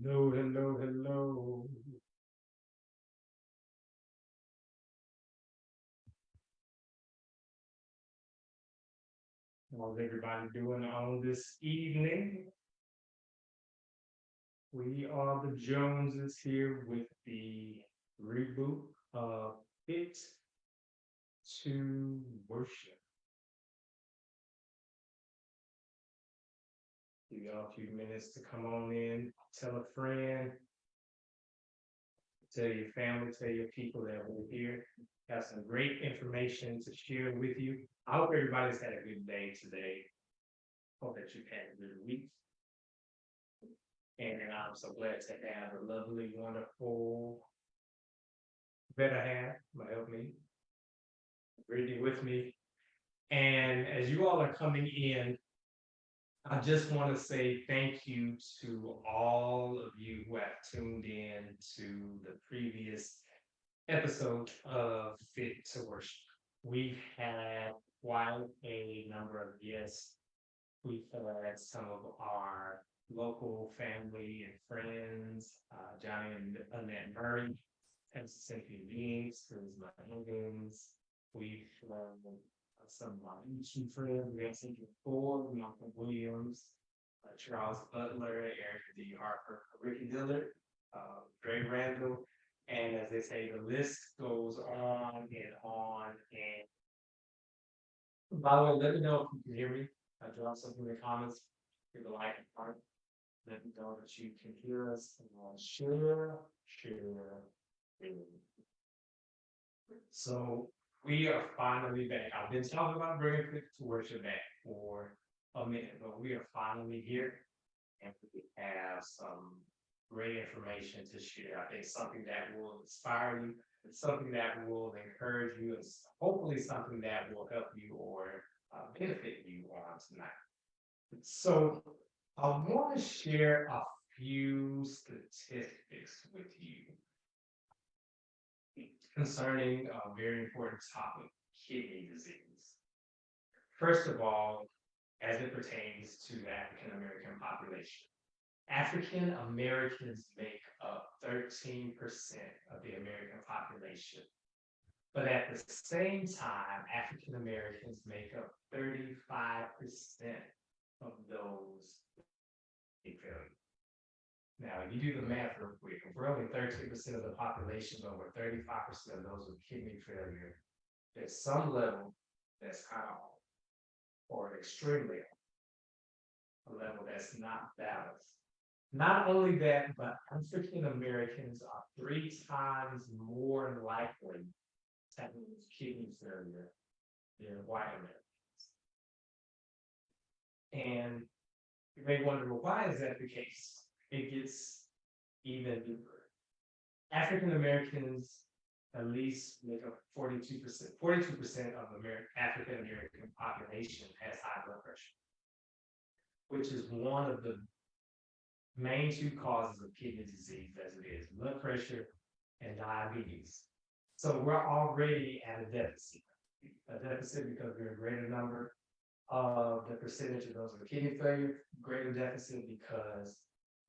Hello, hello, hello. How's everybody doing on this evening? We are the Joneses here with the reboot of Fit to Worship. Give y'all a few minutes to come on in, tell a friend, tell your family, tell your people that we're here. Got some great information to share with you. I hope everybody's had a good day today. Hope that you've had a good week. And I'm so glad to have a lovely, wonderful better half, my help me, Brittany with me. And as you all are coming in, I just want to say thank you to all of you who have tuned in to the previous episode of Fit to Worship. We've had quite a number of guests. We've had some of our local family and friends, Johnny and Annette Murray, and Cynthia Beings, who's my Higgins. We've some of my YouTube friends. We have Cynthia Ford, Malcolm Williams, Charles Butler, Eric D. Harper, Ricky Dillard, Dre Randall. And as they say, the list goes on and on. And by the way, let me know if you can hear me. Drop something in the comments. Give a like and heart. Let me know that you can hear us. And share. So we are finally back. I've been talking about bringing people to worship back for a minute, but we are finally here, and we have some great information to share. I think something that will inspire you, it's something that will encourage you, and hopefully something that will help you or benefit you on tonight. So I want to share a few statistics with you concerning a very important topic, kidney disease. First of all, as it pertains to the African American population, African Americans make up 13% of the American population. But at the same time, African Americans make up 35% of those failure. Now, if you do the math real quick, if we're only 13% of the population, but we're 35% of those with kidney failure, there's some level that's kind of off, or extremely off, a level that's not balanced. Not only that, but African Americans are 3 times more likely to have kidney failure than white Americans. And you may wonder, well, why is that the case? It gets even deeper. African Americans at least make up 42%. 42% of African American population has high blood pressure, which is one of the main two causes of kidney disease, as it is blood pressure and diabetes. So we're already at a deficit because we're a greater number of the percentage of those with kidney failure, greater deficit because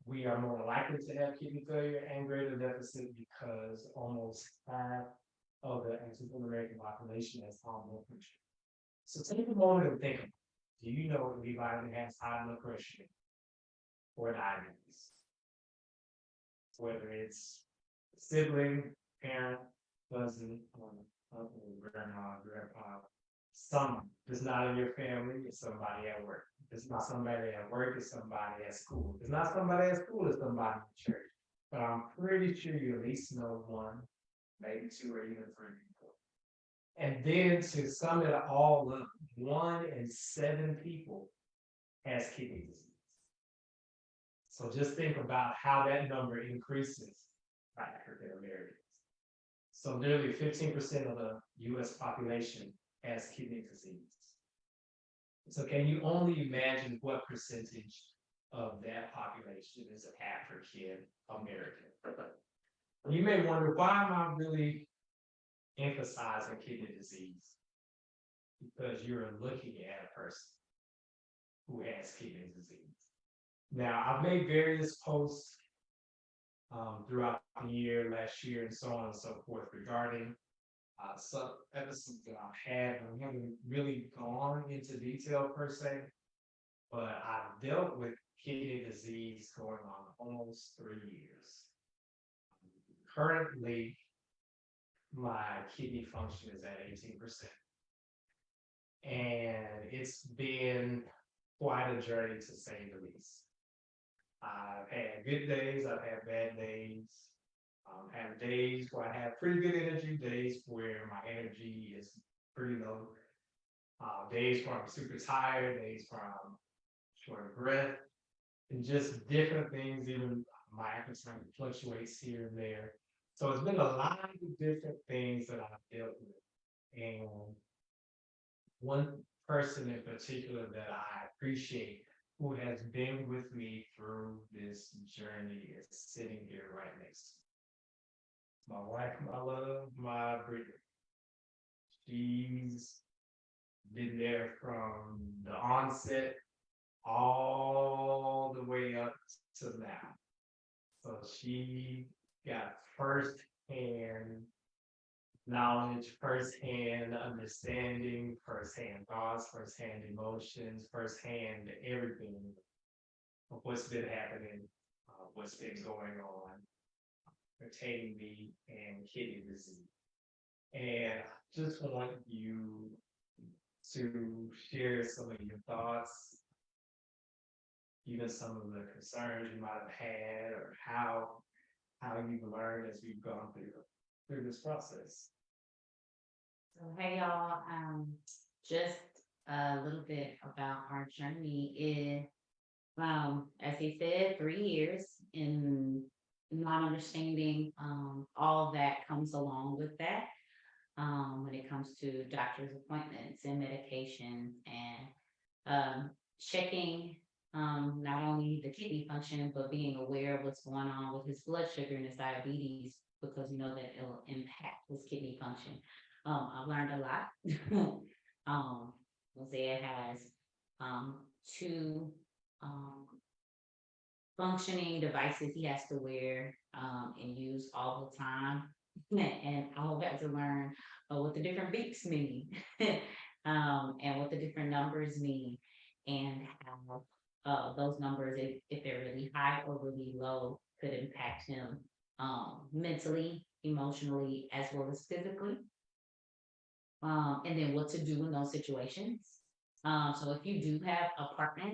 we are more likely to have kidney failure, and greater deficit because almost half of the African American population has high blood pressure. So take a moment and think about it. Do you know anybody that has high blood pressure or diabetes? Whether it's sibling, parent, cousin, uncle, grandma, grandpa, someone that's not in your family, it's somebody at work. If it's not somebody at work, it's somebody at school. If it's not somebody at school, it's somebody in church. But I'm pretty sure you at least know one, maybe two, or even three people. And then to sum it all up, 1 in 7 people has kidney disease. So just think about how that number increases by African Americans. So nearly 15% of the US population has kidney disease. So can you only imagine what percentage of that population is African American? You may wonder, why am I really emphasizing kidney disease? Because you're looking at a person who has kidney disease. Now, I've made various posts throughout the year, last year, and so on and so forth regarding some episodes that I've had. I haven't really gone into detail per se, but I've dealt with kidney disease going on almost 3 years. Currently, my kidney function is at 18%. And it's been quite a journey to say the least. I've had good days, I've had bad days. Have days where I have pretty good energy, days where my energy is pretty low. Days where I'm super tired, days where I'm short of breath, and just different things. Even my appetite fluctuates here and there. So it's been a lot of different things that I've dealt with. And one person in particular that I appreciate who has been with me through this journey is sitting here right next to me. My wife, my love, my breeder. She's been there from the onset all the way up to now. So she got firsthand knowledge, firsthand understanding, firsthand thoughts, firsthand emotions, firsthand everything of what's been happening, what's been going on pertaining me and kidney disease. And I just want you to share some of your thoughts, even some of the concerns you might have had, or how you've learned as we've gone through this process. So, hey y'all, just a little bit about our journey is, as he said, 3 years in not understanding, all that comes along with that, when it comes to doctor's appointments and medications and, checking, not only the kidney function, but being aware of what's going on with his blood sugar and his diabetes, because you know that it'll impact his kidney function. I've learned a lot. Mosaic has two um, functioning devices he has to wear and use all the time. And I've had to learn what the different beeps mean and what the different numbers mean, and how those numbers, if they're really high or really low, could impact him mentally, emotionally, as well as physically, and then what to do in those situations. So if you do have a partner,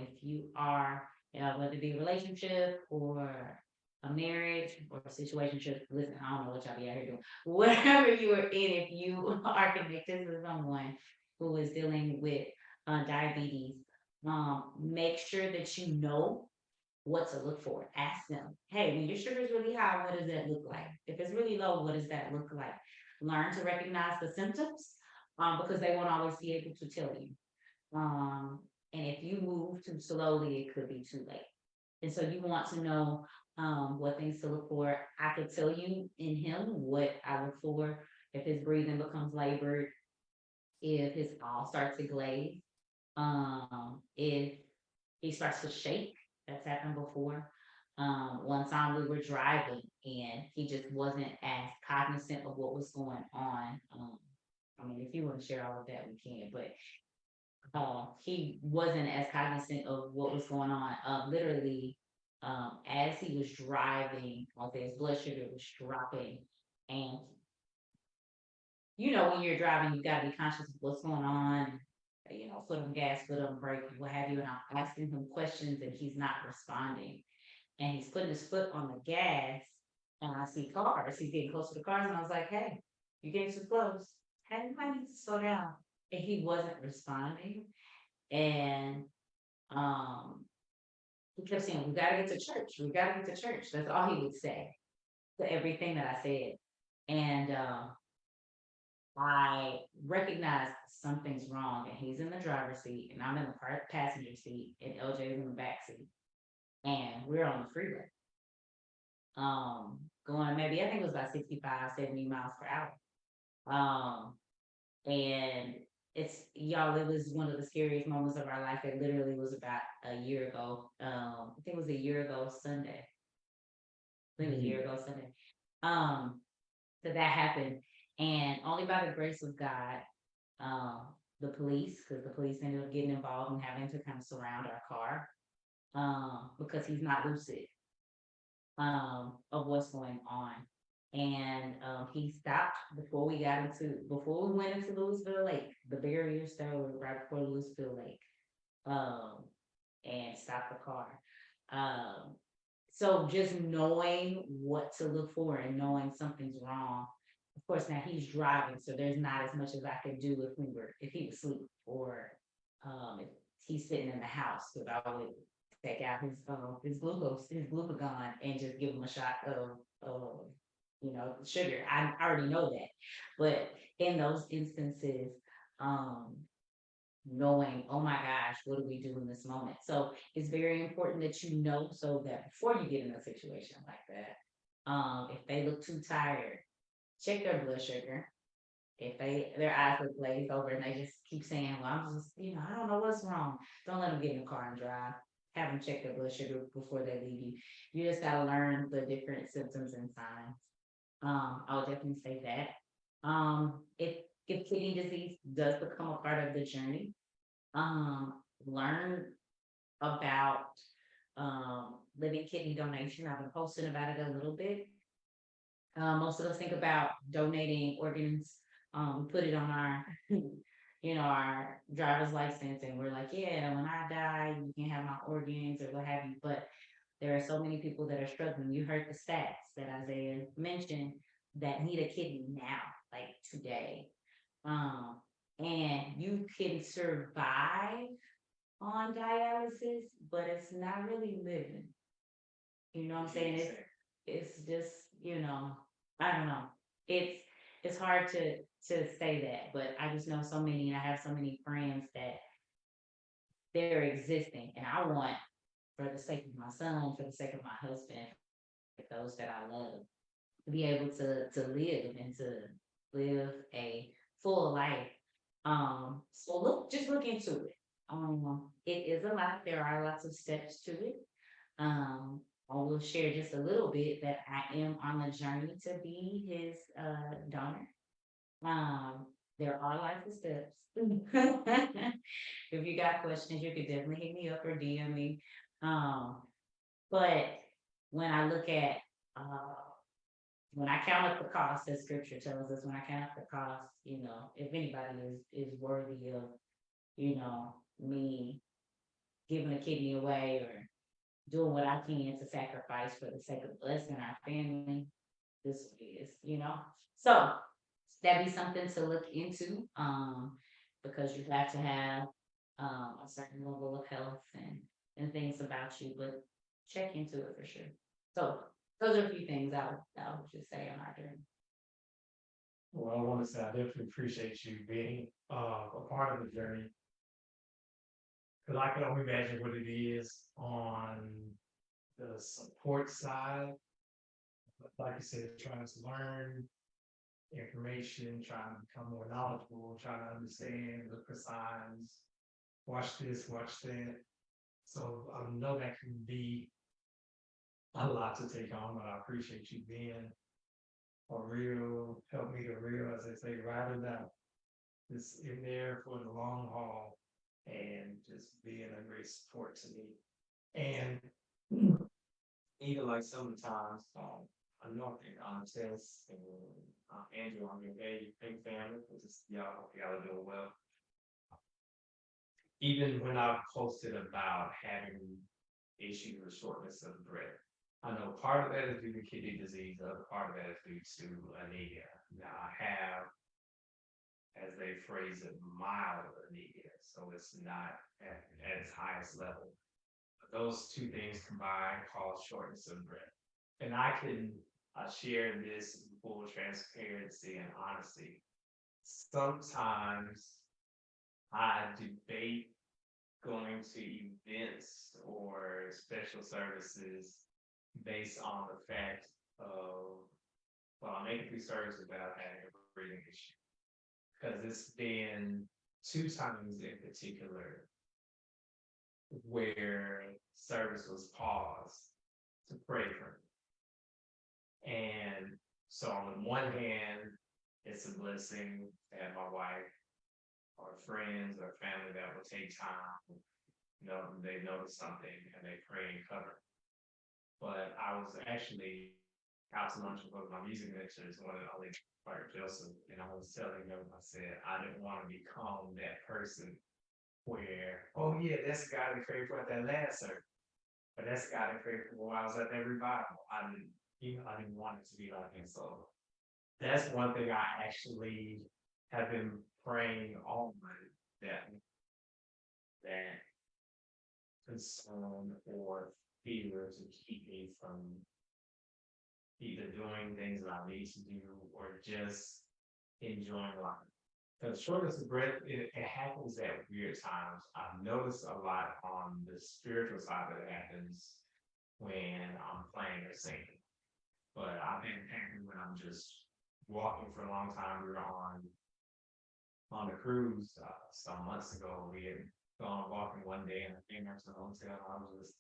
if you are, whether it be a relationship or a marriage or a situationship, listen, I don't know what y'all be out here doing. Whatever you are in, if you are connected to someone who is dealing with diabetes, make sure that you know what to look for. Ask them, hey, when your sugar is really high, what does that look like? If it's really low, what does that look like? Learn to recognize the symptoms, because they won't always be able to tell you. Um, and if you move too slowly, it could be too late. And so you want to know what things to look for. I could tell you in him what I look for if his breathing becomes labored, if his eye starts to glaze, if he starts to shake. That's happened before. One time we were driving and he just wasn't as cognizant of what was going on. I mean, if you want to share all of that, we can, but he wasn't as cognizant of what was going on. Literally, as he was driving, I'll say his blood sugar was dropping. And you know, when you're driving, you got to be conscious of what's going on, you know, foot on gas, foot on brake, what have you. And I'm asking him questions and he's not responding. And he's putting his foot on the gas. And I see cars. He's getting close to the cars. And I was like, hey, you're getting too close. Hey, you might need to slow down. And he wasn't responding. And um, he kept saying, we got to get to church. We got to get to church. That's all he would say to everything that I said. And I recognized something's wrong, and he's in the driver's seat, and I'm in the passenger seat, and LJ is in the back seat, and we're on the freeway, going maybe I think it was about 65, 70 miles per hour, and it's y'all. It was one of the scariest moments of our life. It literally was about a year ago. I think it was a year ago Sunday. I think it was a year ago Sunday. Um, so that happened, and only by the grace of God, the police, because the police ended up getting involved and having to kind of surround our car, because he's not lucid, of what's going on. And he stopped before we went into Louisville Lake, the barrier started right before Louisville Lake. Um, and stopped the car. Um, so just knowing what to look for and knowing something's wrong. Of course, now he's driving, so there's not as much as I could do if he was asleep or if he's sitting in the house, because I would take out his glucagon and just give him a shot of sugar. I already know that. But in those instances, um knowing, oh my gosh, what do we do in this moment? So it's very important that you know so that before you get in a situation like that, if they look too tired, check their blood sugar. If their eyes look glazed over and they just keep saying, well, I'm just, I don't know what's wrong. Don't let them get in the car and drive. Have them check their blood sugar before they leave you. You just gotta learn the different symptoms and signs. I would definitely say that. If kidney disease does become a part of the journey, learn about living kidney donation. I've been posting about it a little bit. Most of us think about donating organs. We put it on our, our driver's license, and we're like, yeah, when I die, you can have my organs or what have you. But there are so many people that are struggling. You heard the stats that Isaiah mentioned that need a kidney now, like today. Um, and you can survive on dialysis, but it's not really living. You know what I'm saying? It's just, I don't know. It's it's hard to say that, but I just know so many, and I have so many friends that they're existing, and I want, for the sake of my son, for the sake of my husband, for those that I love, to be able to live and to live a full life. So just look into it. It is a lot. There are lots of steps to it. I will share just a little bit that I am on the journey to be his donor. Um, there are lots of steps. If you got questions, you could definitely hit me up or DM me. Um, but when I look at uh, when I count up the cost, as scripture tells us, when I count up the cost, if anybody is worthy of, me giving a kidney away or doing what I can to sacrifice for the sake of blessing our family, this is. So that'd be something to look into, because you have to have a certain level of health and things about you, but check into it for sure. So those are a few things I would just say on our journey. Well, I want to say I definitely appreciate you being a part of the journey. Because I can only imagine what it is on the support side. Like you said, trying to learn information, trying to become more knowledgeable, trying to understand, look for signs, watch this, watch that. So I know that can be a lot to take on, but I appreciate you being a real, help me to real, as they say, ride it out. Just in there for the long haul and just being a great support to me. And even like sometimes, I know I think Tess and Andrew on your big family, which is y'all are doing well. Even when I posted about having issues with shortness of breath, I know part of that is due to kidney disease, the other part of that is due to anemia. Now I have, as they phrase it, mild anemia, so it's not at its highest level. But those two things combined cause shortness of breath. And I can share this in full transparency and honesty. Sometimes I debate going to events or special services based on the fact of, well, I'm making through service without having a breathing issue. Because it's been 2 times in particular where service was paused to pray for me. And so on the one hand, it's a blessing to have my wife or friends or family that will take time, they notice something and they pray and cover. But I was actually out to lunch with one of my music mentors, one of the only Clark Joseph, and I was telling him, I said, I didn't want to become that person where, oh yeah, that's the guy that prayed for at that last service. But that's the guy that prayed for while I was at that revival. I didn't want it to be like him. So that's one thing I actually have been praying on that that concern or fear to keep me from either doing things that I need to do or just enjoying life. Because shortness of breath, it happens at weird times. I've noticed a lot on the spiritual side that it happens when I'm playing or singing. But I've been happy when I'm just walking for a long time. We were on a cruise some months ago. We had gone walking one day and I came back to the hotel. I was just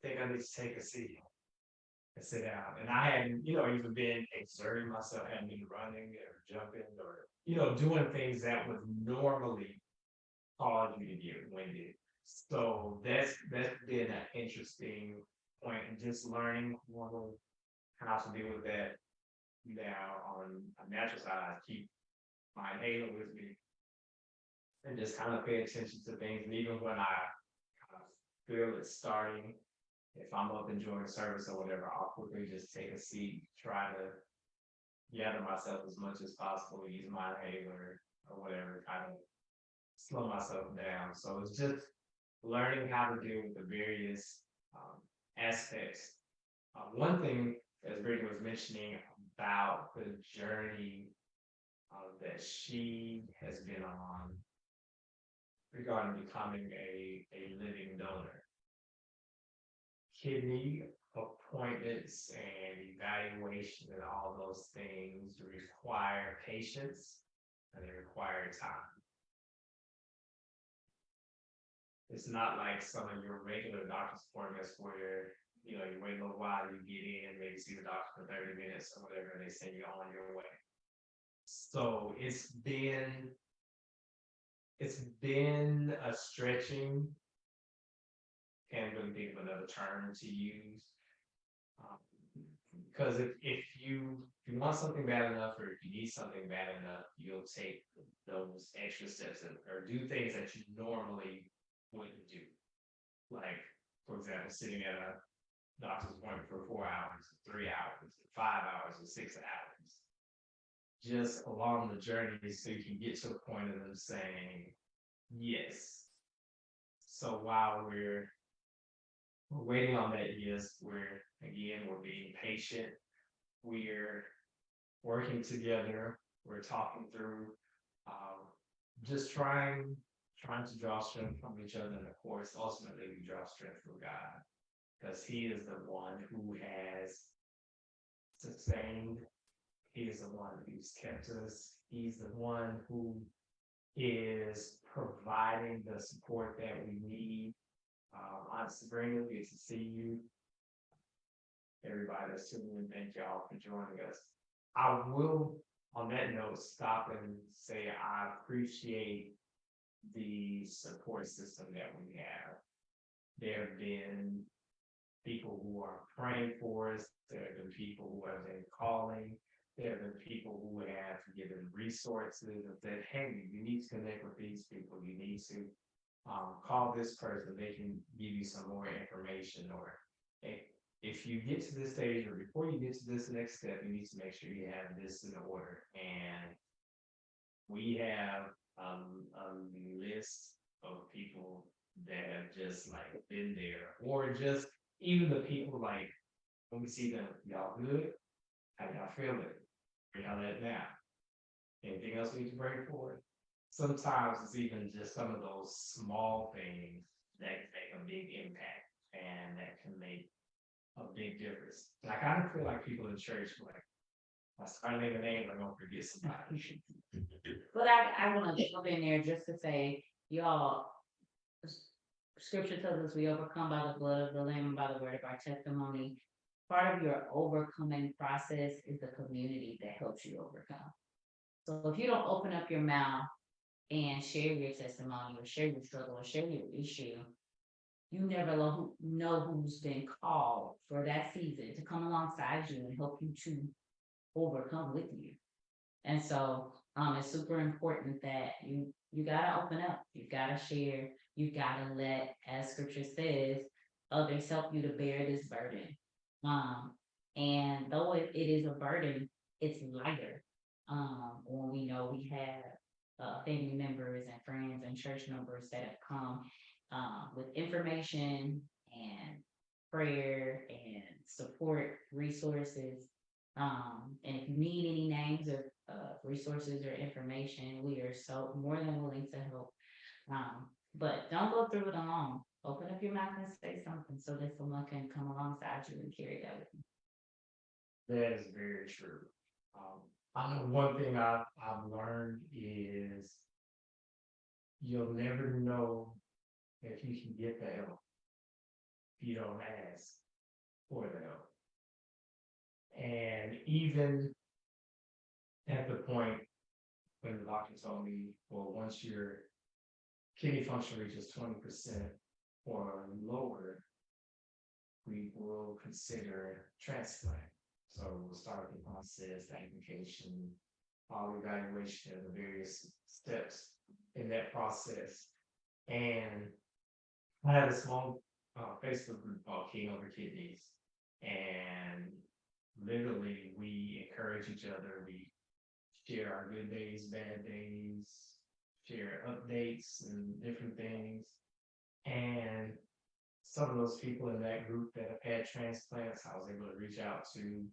think I need to take a seat and sit down. And I hadn't, even been exerting myself, hadn't been running or jumping or, doing things that would normally cause you to get winded. So that's been an interesting point and just learning how to deal with that. Now on a natural side, I keep my inhaler with me and just kind of pay attention to things. And even when I kind of feel it starting, if I'm up enjoying service or whatever, I'll quickly just take a seat, try to gather myself as much as possible, use my inhaler or whatever, kind of slow myself down. So it's just learning how to deal with the various aspects. One thing, as Brittany was mentioning about the journey that she has been on regarding becoming a living donor. Kidney appointments and evaluation and all those things require patience and they require time. It's not like some of your regular doctor's appointments where you wait a little while, you get in, maybe see the doctor for 30 minutes or whatever, and they send you on your way. So it's been a stretching, can't really think of another term to use. Because if you want something bad enough or if you need something bad enough, you'll take those extra steps or do things that you normally wouldn't do. Like, for example, sitting at a doctor's appointment for 4 hours, 3 hours, 5 hours, or 6 hours. Just along the journey so you can get to a point of them saying yes. So while we're waiting on that yes, we're being patient, we're working together, we're talking through, just trying to draw strength from each other, and of course, ultimately we draw strength from God, because He is the one who has sustained. He is the one who's kept us. He's the one who is providing the support that we need. Aunt Sabrina, good to see you. Everybody that's tuning in, thank y'all for joining us. I will, on that note, stop and say I appreciate the support system that we have. There have been people who are praying for us. There have been people who have been calling. There have been people who have given resources and said, hey, you need to connect with these people. You need to call this person. They can give you some more information. Or if you get to this stage or before you get to this next step, you need to make sure you have this in order. And we have a list of people that have just like been there, or just even the people like when we see them, y'all good? How y'all feeling? Where y'all at now? Anything else we need to pray for? Sometimes it's even just some of those small things that make a big impact and that can make a big difference. And I kind of feel like people in church like, I start naming names, I'm gonna forget somebody. But I want to jump in there just to say, y'all, scripture tells us we overcome by the blood of the Lamb and by the word of our testimony. part of your overcoming process is the community that helps you overcome. So if you don't open up your mouth and share your testimony or share your struggle or share your issue, you never know who's been called for that season to come alongside you and help you to overcome with you. And so it's super important that you gotta open up, you gotta share, you gotta let, as scripture says, others help you to bear this burden. Um, and though it is a burden, it's lighter. When we know we have family members and friends and church members that have come with information and prayer and support resources. And if you need any names of resources or information, we are so more than willing to help. But don't go through it alone. Open up your mouth and say something so that someone can come alongside you and carry that with you. That is very true. I know one thing I've learned is you'll never know if you can get the help if you don't ask for the help. And even at the point when the doctor told me, well, once your kidney function reaches 20% or lower, we will consider transplant. So we'll start the process, the application, all the evaluation of the various steps in that process. And I had a small Facebook group called King Over Kidneys. And literally we encourage each other. We share our good days, bad days, share updates and different things. And some of those people in that group that have had transplants, I was able to reach out to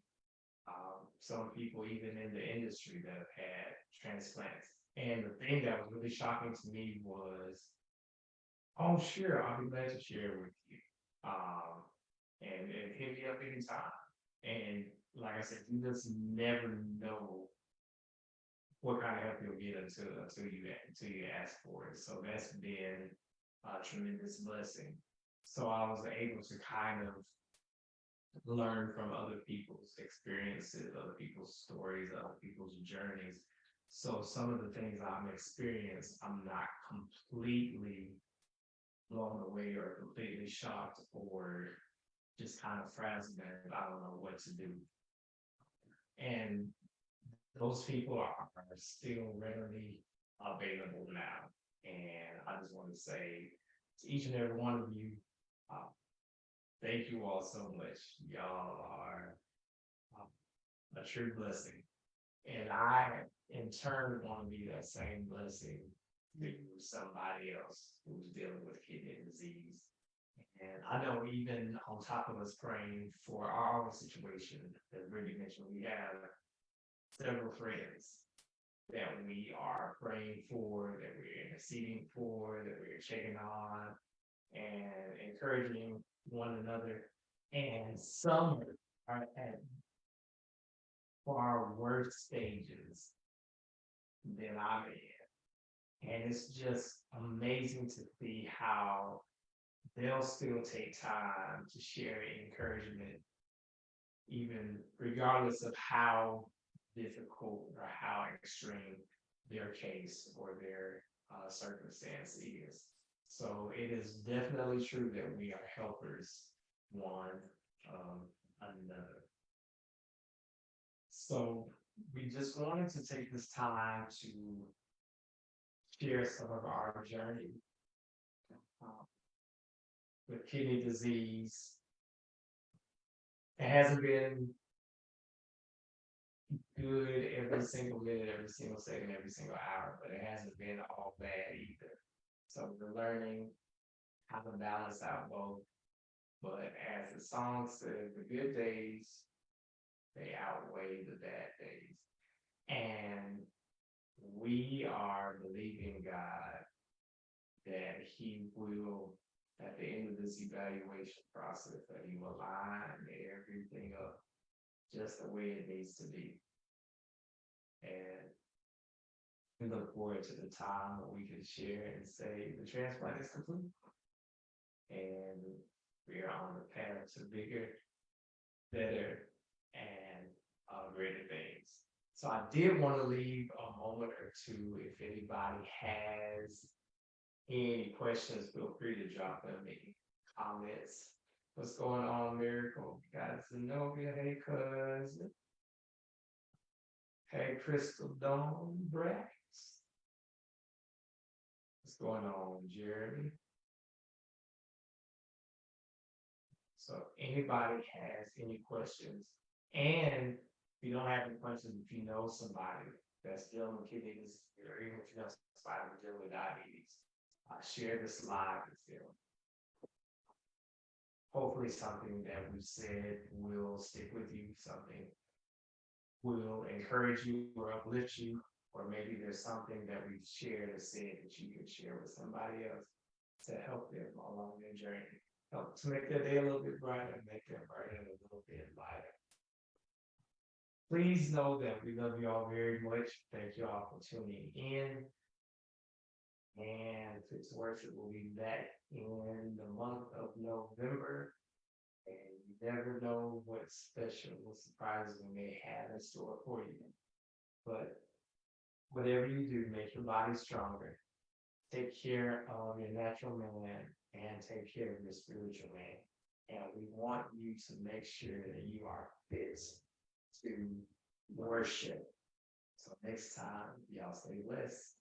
some people even in the industry that have had transplants. And the thing that was really shocking to me was, oh, sure, I'll be glad to share with you. And hit me up anytime. And like I said, you just never know what kind of help you'll get until you ask for it. So that's been a tremendous blessing. So I was able to kind of learn from other people's experiences, other people's stories, other people's journeys. So some of the things I've experienced, I'm not completely blown away or completely shocked or just kind of frazzled that I don't know what to do. And those people are still readily available now. And I just want to say to each and every one of you, thank you all so much. Y'all are a true blessing. And I, in turn, want to be that same blessing to somebody else who's dealing with kidney disease. And I know even on top of us praying for our own situation, as Brittany mentioned, we have several friends that we are praying for, that we're interceding for, that we're checking on and encouraging one another. And some are at far worse stages than I'm in. And it's just amazing to see how they'll still take time to share encouragement, even regardless of how difficult or how extreme their case or their circumstance is. So it is definitely true that we are helpers one of another. So we just wanted to take this time to share some of our journey with kidney disease. It hasn't been good every single minute, every single second, every single hour, but it hasn't been all bad either. So we're learning how to balance out both. But as the song says, the good days, they outweigh the bad days. And we are believing God that He will, at the end of this evaluation process, that He will line everything up just the way it needs to be. And we look forward to the time where we can share and say the transplant is complete. And we are on the path to bigger better and greater things. So I did want to leave a moment or two if anybody has any questions, feel free to drop them in comments. What's going on, Miracle? Guys, Zenobia, hey, cousin. Hey, Crystal Dawn Brax. What's going on, Jeremy? So anybody has any questions, and if you don't have any questions, if you know somebody that's dealing with kidney disease, or even if you know somebody who's dealing with diabetes, share this live with them. Hopefully something that we said will stick with you, something will encourage you or uplift you, or maybe there's something that we've shared or said that you can share with somebody else to help them along their journey, help to make their day a little bit brighter, make their burden a little bit lighter. Please know that we love you all very much. Thank you all for tuning in. And Fix Worship will be back in the month of November. And you never know what special surprises we may have in store for you. But whatever you do, make your body stronger. Take care of your natural man and take care of your spiritual man. And we want you to make sure that you are fit to worship. So next time, y'all stay blessed.